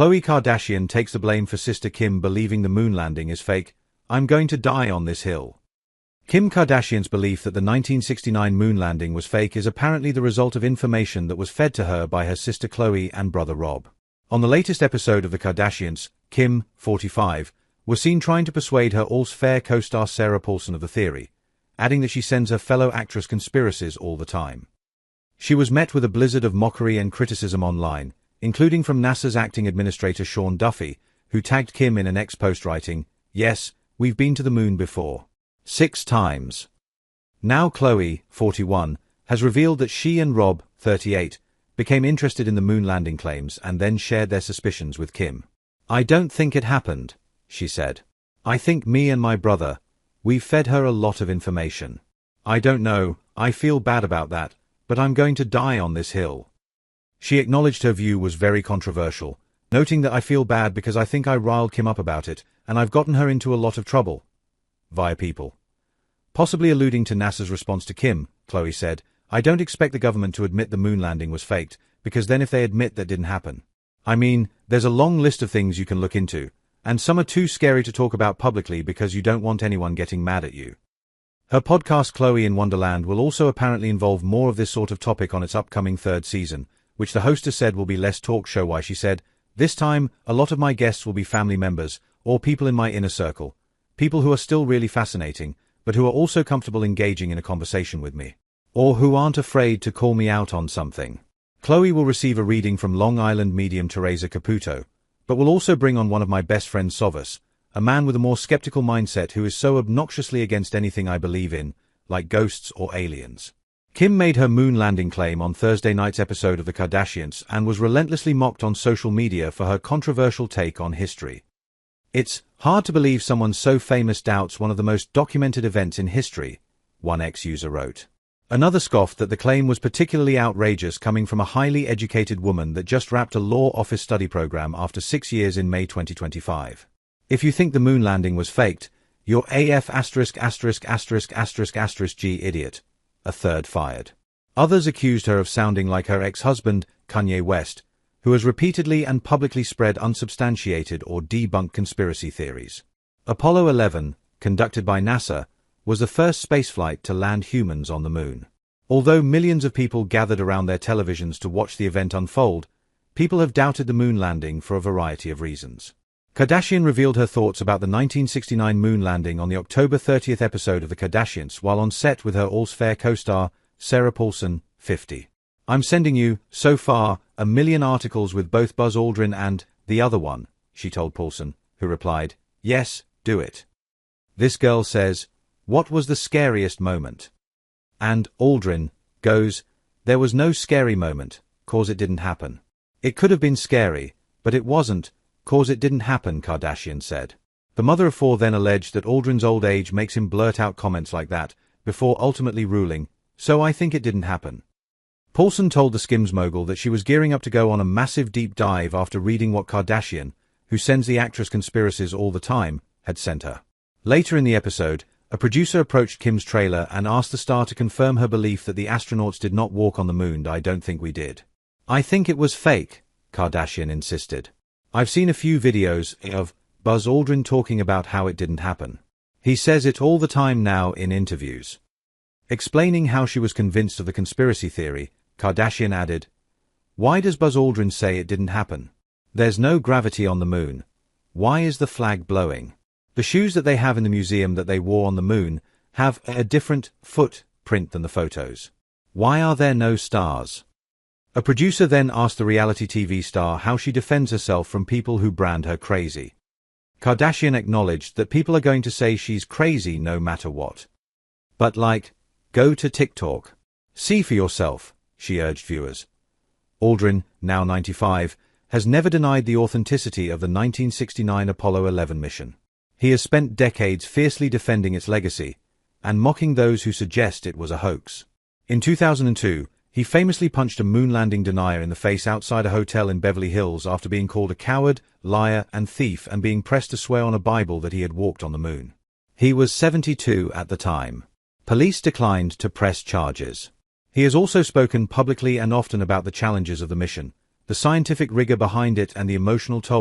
Khloe Kardashian takes the blame for sister Kim believing the moon landing is fake. I'm going to die on this hill. Kim Kardashian's belief that the 1969 moon landing was fake is apparently the result of information that was fed to her by her sister Khloe and brother Rob. On the latest episode of The Kardashians, Kim, 45, was seen trying to persuade her all-fair co-star Sarah Paulson of the theory, adding that she sends her fellow actress conspiracies all the time. She was met with a blizzard of mockery and criticism online, including from NASA's acting administrator Sean Duffy, who tagged Kim in an ex-post writing, "Yes, we've been to the moon before. 6 times. Now Khloe, 41, has revealed that she and Rob, 38, became interested in the moon landing claims and then shared their suspicions with Kim. "I don't think it happened," she said. "I think me and my brother, we've fed her a lot of information. I don't know, I feel bad about that, but I'm going to die on this hill." She acknowledged her view was very controversial, noting that "I feel bad because I think I riled Kim up about it, and I've gotten her into a lot of trouble via people." Possibly alluding to NASA's response to Kim, Khloe said, "I don't expect the government to admit the moon landing was faked, because then if they admit that didn't happen. I mean, there's a long list of things you can look into, and some are too scary to talk about publicly because you don't want anyone getting mad at you." Her podcast Khloe in Wonderland will also apparently involve more of this sort of topic on its upcoming 3rd season, which the hostess said will be less talk show-wise. She said, "This time, a lot of my guests will be family members, or people in my inner circle, people who are still really fascinating, but who are also comfortable engaging in a conversation with me, or who aren't afraid to call me out on something." Khloe will receive a reading from Long Island medium Teresa Caputo, but will also bring on one of my best friends Sovas, a man with a more skeptical mindset who is so obnoxiously against anything I believe in, like ghosts or aliens. Kim made her moon landing claim on Thursday night's episode of The Kardashians and was relentlessly mocked on social media for her controversial take on history. "It's hard to believe someone so famous doubts one of the most documented events in history," one ex-user wrote. Another scoffed that the claim was particularly outrageous coming from a highly educated woman that just wrapped a law office study program after 6 years in May 2025. "If you think the moon landing was faked, you're AF*********** G idiot," a third fired. Others accused her of sounding like her ex-husband, Kanye West, who has repeatedly and publicly spread unsubstantiated or debunked conspiracy theories. Apollo 11, conducted by NASA, was the first spaceflight to land humans on the moon. Although millions of people gathered around their televisions to watch the event unfold, people have doubted the moon landing for a variety of reasons. Kardashian revealed her thoughts about the 1969 moon landing on the October 30th episode of The Kardashians while on set with her all-fair co-star, Sarah Paulson, 50. "I'm sending you, so far, 1 million articles with both Buzz Aldrin and the other one," she told Paulson, who replied, "Yes, do it." This girl says, "What was the scariest moment?" And Aldrin goes, "There was no scary moment, 'cause it didn't happen. It could have been scary, but it wasn't, 'cause it didn't happen," Kardashian said. The mother of 4 then alleged that Aldrin's old age makes him blurt out comments like that, before ultimately ruling, "So I think it didn't happen." Paulson told the Skims mogul that she was gearing up to go on a massive deep dive after reading what Kardashian, who sends the actress conspiracies all the time, had sent her. Later in the episode, a producer approached Kim's trailer and asked the star to confirm her belief that the astronauts did not walk on the moon. "I don't think we did. I think it was fake," Kardashian insisted. "I've seen a few videos of Buzz Aldrin talking about how it didn't happen. He says it all the time now in interviews." Explaining how she was convinced of the conspiracy theory, Kardashian added, "Why does Buzz Aldrin say it didn't happen? There's no gravity on the moon. Why is the flag blowing? The shoes that they have in the museum that they wore on the moon have a different footprint than the photos. Why are there no stars?" A producer then asked the reality TV star how she defends herself from people who brand her crazy. Kardashian acknowledged that people are going to say she's crazy no matter what. "But go to TikTok. See for yourself," she urged viewers. Aldrin, now 95, has never denied the authenticity of the 1969 Apollo 11 mission. He has spent decades fiercely defending its legacy and mocking those who suggest it was a hoax. In 2002, he famously punched a moon landing denier in the face outside a hotel in Beverly Hills after being called a coward, liar, and thief and being pressed to swear on a Bible that he had walked on the moon. He was 72 at the time. Police declined to press charges. He has also spoken publicly and often about the challenges of the mission, The scientific rigor behind it and the emotional toll